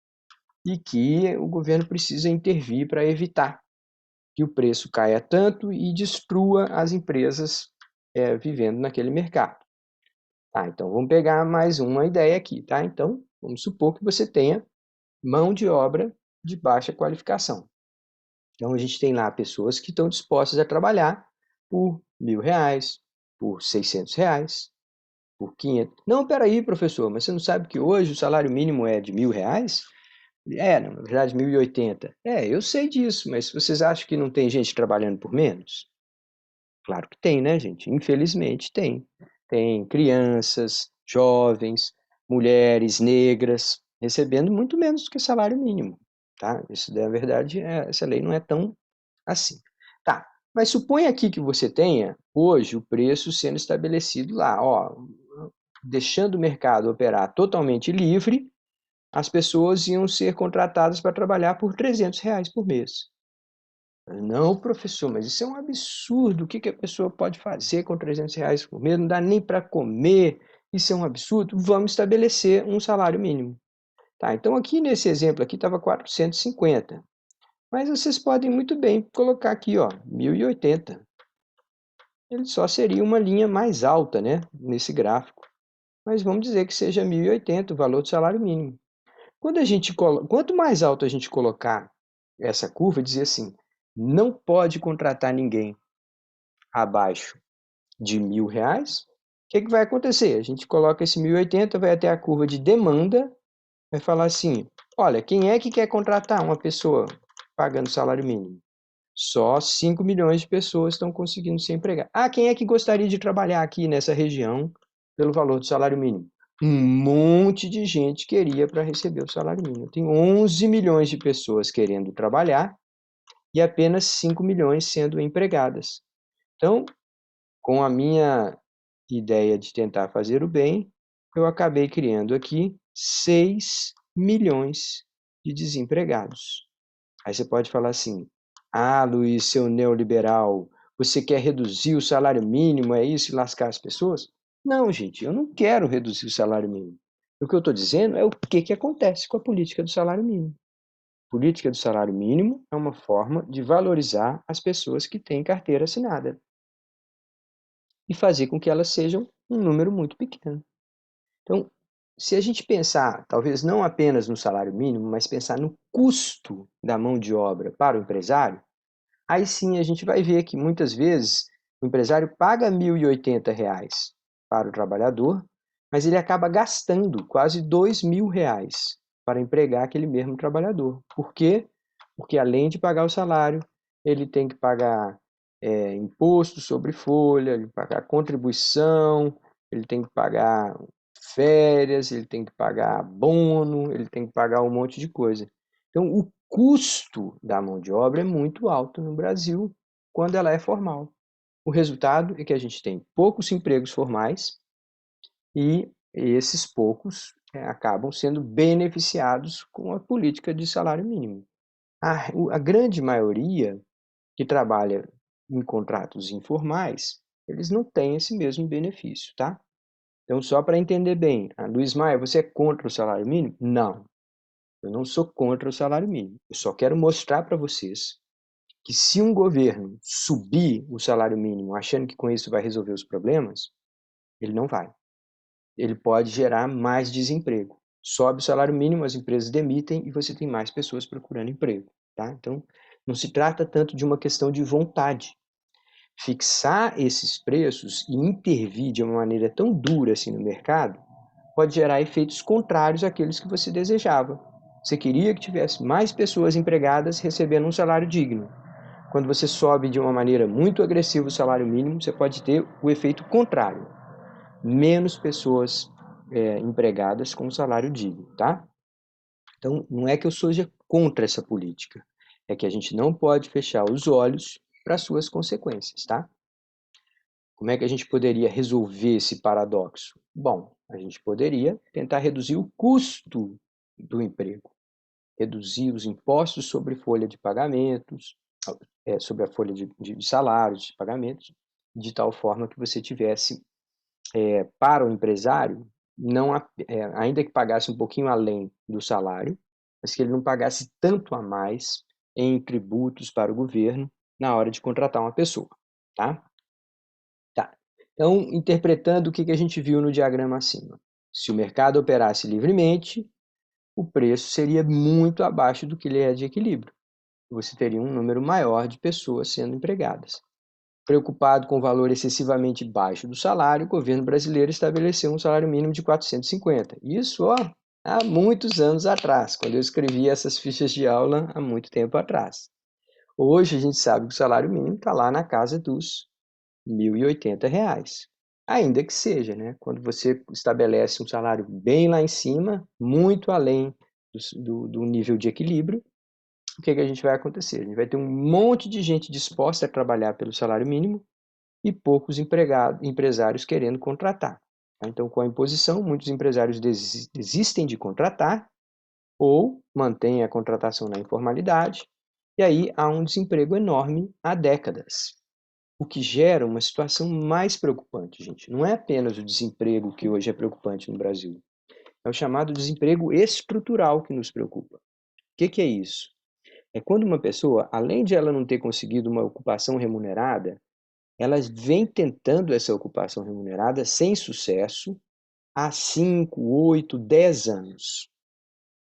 e que o governo precisa intervir para evitar que o preço caia tanto e destrua as empresas vivendo naquele mercado. Tá, então vamos pegar mais uma ideia aqui, tá? Então, vamos supor que você tenha mão de obra de baixa qualificação. Então, a gente tem lá pessoas que estão dispostas a trabalhar por R$ 1.000, por R$ 600, por 500. Não, peraí, professor, mas você não sabe que hoje o salário mínimo é de R$ 1.000? Não, na verdade, 1.080. Eu sei disso, mas vocês acham que não tem gente trabalhando por menos? Claro que tem, né, gente? Infelizmente tem. Tem crianças, jovens, mulheres, negras, recebendo muito menos do que salário mínimo, tá? Isso, na verdade, essa lei não é tão assim. Tá, mas suponha aqui que você tenha, hoje, o preço sendo estabelecido lá, ó, deixando o mercado operar totalmente livre, as pessoas iam ser contratadas para trabalhar por R$ 300 por mês. Não, professor, mas isso é um absurdo. O que a pessoa pode fazer com R$ 300 por mês? Não dá nem para comer. Isso é um absurdo. Vamos estabelecer um salário mínimo. Tá, então aqui nesse exemplo aqui estava 450. Mas vocês podem muito bem colocar aqui, ó, 1.080. Ele só seria uma linha mais alta, né, nesse gráfico. Mas vamos dizer que seja 1.080 o valor do salário mínimo. Quanto mais alto a gente colocar essa curva, dizer assim, não pode contratar ninguém abaixo de R$ 1.000, o que vai acontecer? A gente coloca esse 1.080, vai até a curva de demanda, vai falar assim, olha, quem é que quer contratar uma pessoa pagando salário mínimo? Só 5 milhões de pessoas estão conseguindo se empregar. Ah, quem é que gostaria de trabalhar aqui nessa região pelo valor do salário mínimo? um monte de gente queria para receber o salário mínimo. Tem 11 milhões de pessoas querendo trabalhar e apenas 5 milhões sendo empregadas. Então, com a minha ideia de tentar fazer o bem, eu acabei criando aqui 6 milhões de desempregados. Aí você pode falar assim: ah, Luiz, seu neoliberal, você quer reduzir o salário mínimo, é isso, e lascar as pessoas? Não, gente, eu não quero reduzir o salário mínimo. O que eu estou dizendo é o que acontece com a política do salário mínimo. A política do salário mínimo é uma forma de valorizar as pessoas que têm carteira assinada e fazer com que elas sejam um número muito pequeno. Então, se a gente pensar, talvez não apenas no salário mínimo, mas pensar no custo da mão de obra para o empresário, aí sim a gente vai ver que muitas vezes o empresário paga R$ 1.080 para o trabalhador, mas ele acaba gastando quase R$ 2.000 para empregar aquele mesmo trabalhador. Por quê? Porque além de pagar o salário, ele tem que pagar imposto sobre folha, ele pagar contribuição, ele tem que pagar férias, ele tem que pagar abono, ele tem que pagar um monte de coisa. Então, o custo da mão de obra é muito alto no Brasil quando ela é formal. O resultado é que a gente tem poucos empregos formais e esses poucos acabam sendo beneficiados com a política de salário mínimo. A grande maioria que trabalha em contratos informais, eles não têm esse mesmo benefício, tá? Então, só para entender bem, Luiz Maia, você é contra o salário mínimo? Não, eu não sou contra o salário mínimo. Eu só quero mostrar para vocês que se um governo subir o salário mínimo achando que com isso vai resolver os problemas, ele não vai. Ele pode gerar mais desemprego. Sobe o salário mínimo, as empresas demitem e você tem mais pessoas procurando emprego, tá? Então, não se trata tanto de uma questão de vontade. Fixar esses preços e intervir de uma maneira tão dura assim no mercado pode gerar efeitos contrários àqueles que você desejava. Você queria que tivesse mais pessoas empregadas recebendo um salário digno. Quando você sobe de uma maneira muito agressiva o salário mínimo, você pode ter o efeito contrário. Menos pessoas empregadas com salário digno, tá? Então, não é que eu seja contra essa política, é que a gente não pode fechar os olhos para as suas consequências, tá? Como é que a gente poderia resolver esse paradoxo? Bom, a gente poderia tentar reduzir o custo do emprego, reduzir os impostos sobre folha de pagamentos, sobre a folha de salários, de pagamentos, de tal forma que você tivesse, para o empresário, não, ainda que pagasse um pouquinho além do salário, mas que ele não pagasse tanto a mais em tributos para o governo na hora de contratar uma pessoa, tá? Tá. Então, interpretando o que a gente viu no diagrama acima. Se o mercado operasse livremente, o preço seria muito abaixo do que ele é de equilíbrio. Você teria um número maior de pessoas sendo empregadas. Preocupado com o valor excessivamente baixo do salário, o governo brasileiro estabeleceu um salário mínimo de 450. Isso, ó, há muitos anos atrás, quando eu escrevi essas fichas de aula há muito tempo atrás. Hoje a gente sabe que o salário mínimo está lá na casa dos R$ 1.080. Ainda que seja, né? Quando você estabelece um salário bem lá em cima, muito além do nível de equilíbrio, o que a gente vai acontecer? A gente vai ter um monte de gente disposta a trabalhar pelo salário mínimo e poucos empresários querendo contratar. Então, com a imposição, muitos empresários desistem de contratar ou mantêm a contratação na informalidade, e aí há um desemprego enorme há décadas. O que gera uma situação mais preocupante, gente. Não é apenas o desemprego que hoje é preocupante no Brasil. É o chamado desemprego estrutural que nos preocupa. O que é isso? É quando uma pessoa, além de ela não ter conseguido uma ocupação remunerada, ela vem tentando essa ocupação remunerada sem sucesso há 5, 8, 10 anos.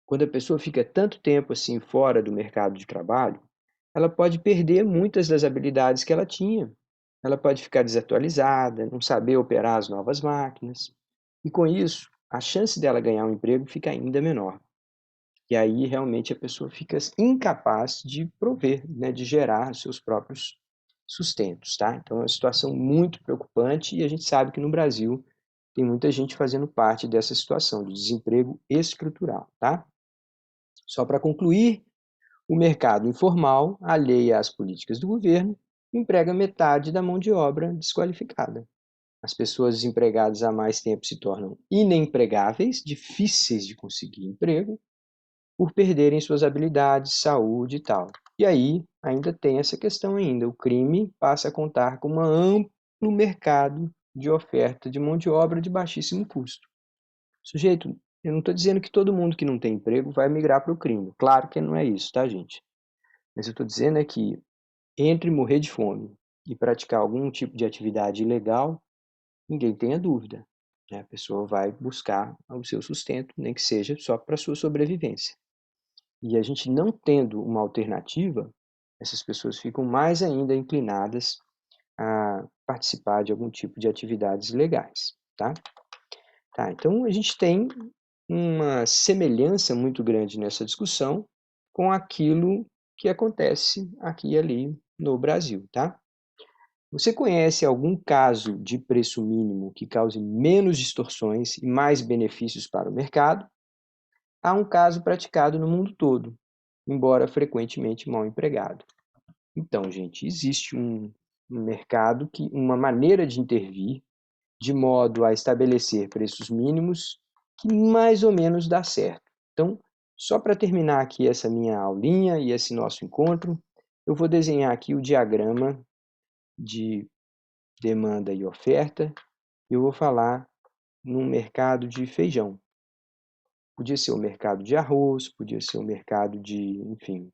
Quando a pessoa fica tanto tempo assim fora do mercado de trabalho, ela pode perder muitas das habilidades que ela tinha. Ela pode ficar desatualizada, não saber operar as novas máquinas. E com isso, a chance dela ganhar um emprego fica ainda menor. E aí realmente a pessoa fica incapaz de prover, né, de gerar seus próprios sustentos, tá? Então é uma situação muito preocupante e a gente sabe que no Brasil tem muita gente fazendo parte dessa situação de desemprego estrutural, tá? Só para concluir, o mercado informal, alheio às políticas do governo, emprega metade da mão de obra desqualificada. As pessoas desempregadas há mais tempo se tornam inempregáveis, difíceis de conseguir emprego, por perderem suas habilidades, saúde e tal. E aí ainda tem essa questão ainda, o crime passa a contar com um amplo mercado de oferta de mão de obra de baixíssimo custo. Sujeito, eu não estou dizendo que todo mundo que não tem emprego vai migrar para o crime. Claro que não é isso, tá, gente? Mas eu estou dizendo é que entre morrer de fome e praticar algum tipo de atividade ilegal, ninguém tenha dúvida, né? A pessoa vai buscar o seu sustento, nem que seja só para a sua sobrevivência. E a gente não tendo uma alternativa, essas pessoas ficam mais ainda inclinadas a participar de algum tipo de atividades ilegais, tá? Tá, então a gente tem uma semelhança muito grande nessa discussão com aquilo que acontece aqui e ali no Brasil, tá? Você conhece algum caso de preço mínimo que cause menos distorções e mais benefícios para o mercado? Há um caso praticado no mundo todo, embora frequentemente mal empregado. Então, gente, existe um mercado, uma maneira de intervir de modo a estabelecer preços mínimos que mais ou menos dá certo. Então, só para terminar aqui essa minha aulinha e esse nosso encontro, eu vou desenhar aqui o diagrama de demanda e oferta. Eu vou falar num mercado de feijão. Podia ser o mercado de arroz, podia ser o mercado de, enfim,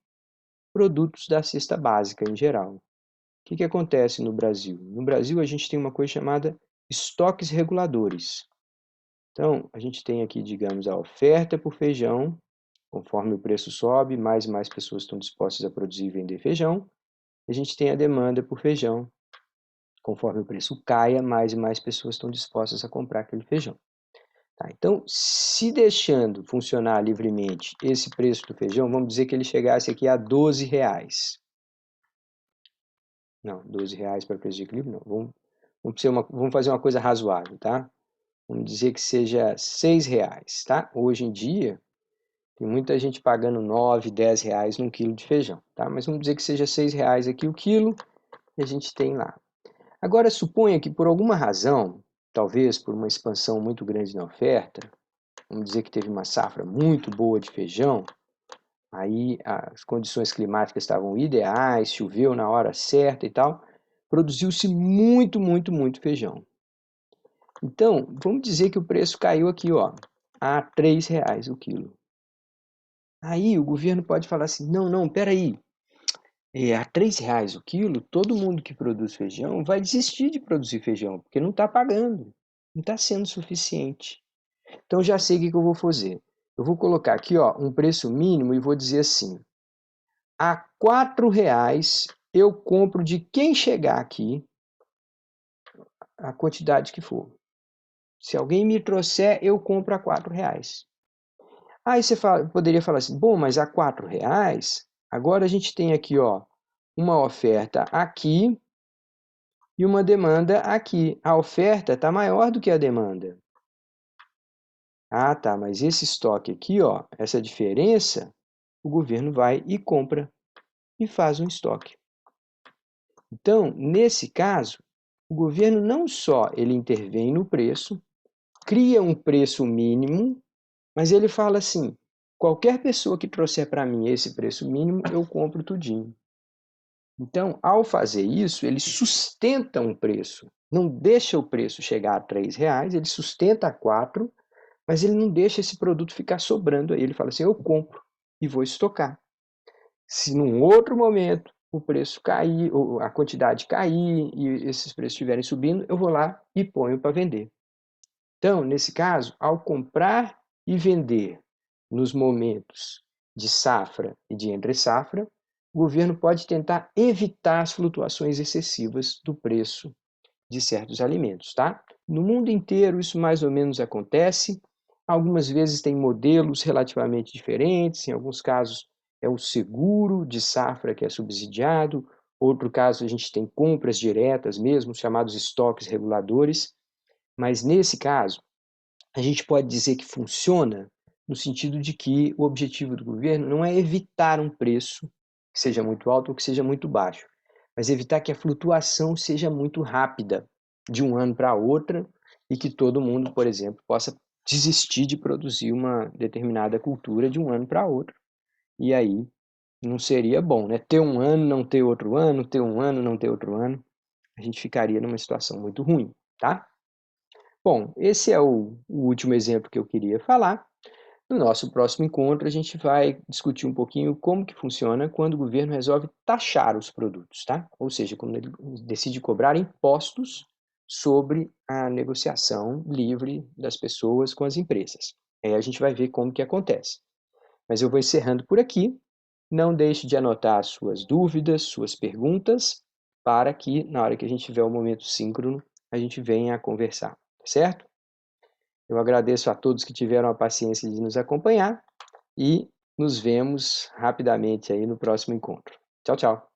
produtos da cesta básica em geral. O que acontece no Brasil? No Brasil, a gente tem uma coisa chamada estoques reguladores. Então, a gente tem aqui, digamos, a oferta por feijão, conforme o preço sobe, mais e mais pessoas estão dispostas a produzir e vender feijão. A gente tem a demanda por feijão, conforme o preço caia, mais e mais pessoas estão dispostas a comprar aquele feijão. Tá, então, se deixando funcionar livremente esse preço do feijão, vamos dizer que ele chegasse aqui a R$ 12. Não, R$ 12 para preço de equilíbrio, não. Vamos fazer uma coisa razoável, tá? Vamos dizer que seja R$ 6, tá? Hoje em dia, tem muita gente pagando R$ 9, R$ 10 num quilo de feijão, tá? Mas vamos dizer que seja R$ 6 aqui o quilo, e a gente tem lá. Agora, suponha que por alguma razão, talvez por uma expansão muito grande na oferta, vamos dizer que teve uma safra muito boa de feijão, aí as condições climáticas estavam ideais, choveu na hora certa e tal, produziu-se muito, muito, muito feijão. Então, vamos dizer que o preço caiu aqui, ó, a R$ 3 o quilo. Aí o governo pode falar assim, não, peraí, a R$ 3 o quilo, todo mundo que produz feijão vai desistir de produzir feijão, porque não está pagando, não está sendo suficiente. Então já sei o que eu vou fazer. Eu vou colocar aqui, ó, um preço mínimo e vou dizer assim, a R$ 4 eu compro de quem chegar aqui a quantidade que for. Se alguém me trouxer, eu compro a R$ 4. Aí você poderia falar assim, bom, mas a R$ 4, agora a gente tem aqui, ó, uma oferta aqui e uma demanda aqui. A oferta está maior do que a demanda. Ah, tá, mas esse estoque aqui, ó, essa diferença, o governo vai e compra e faz um estoque. Então, nesse caso, o governo não só ele intervém no preço, cria um preço mínimo, mas ele fala assim, qualquer pessoa que trouxer para mim esse preço mínimo, eu compro tudinho. Então, ao fazer isso, ele sustenta um preço, não deixa o preço chegar a R$ 3, ele sustenta a 4, mas ele não deixa esse produto ficar sobrando aí. Ele fala assim, eu compro e vou estocar. Se num outro momento o preço cair, ou a quantidade cair e esses preços estiverem subindo, eu vou lá e ponho para vender. Então, nesse caso, ao comprar e vender nos momentos de safra e de entre-safra, o governo pode tentar evitar as flutuações excessivas do preço de certos alimentos, tá? No mundo inteiro isso mais ou menos acontece. Algumas vezes tem modelos relativamente diferentes, em alguns casos é o seguro de safra que é subsidiado, outro caso a gente tem compras diretas mesmo, chamados estoques reguladores. Mas nesse caso, a gente pode dizer que funciona no sentido de que o objetivo do governo não é evitar um preço que seja muito alto ou que seja muito baixo, mas evitar que a flutuação seja muito rápida de um ano para outro e que todo mundo, por exemplo, possa desistir de produzir uma determinada cultura de um ano para outro. E aí não seria bom, né? Ter um ano, não ter outro ano, ter um ano, não ter outro ano, a gente ficaria numa situação muito ruim, tá? Bom, esse é o último exemplo que eu queria falar. No nosso próximo encontro, a gente vai discutir um pouquinho como que funciona quando o governo resolve taxar os produtos, tá? Ou seja, quando ele decide cobrar impostos sobre a negociação livre das pessoas com as empresas. Aí a gente vai ver como que acontece. Mas eu vou encerrando por aqui. Não deixe de anotar suas dúvidas, suas perguntas, para que na hora que a gente tiver o momento síncrono, a gente venha a conversar, tá certo? Eu agradeço a todos que tiveram a paciência de nos acompanhar e nos vemos rapidamente aí no próximo encontro. Tchau, tchau.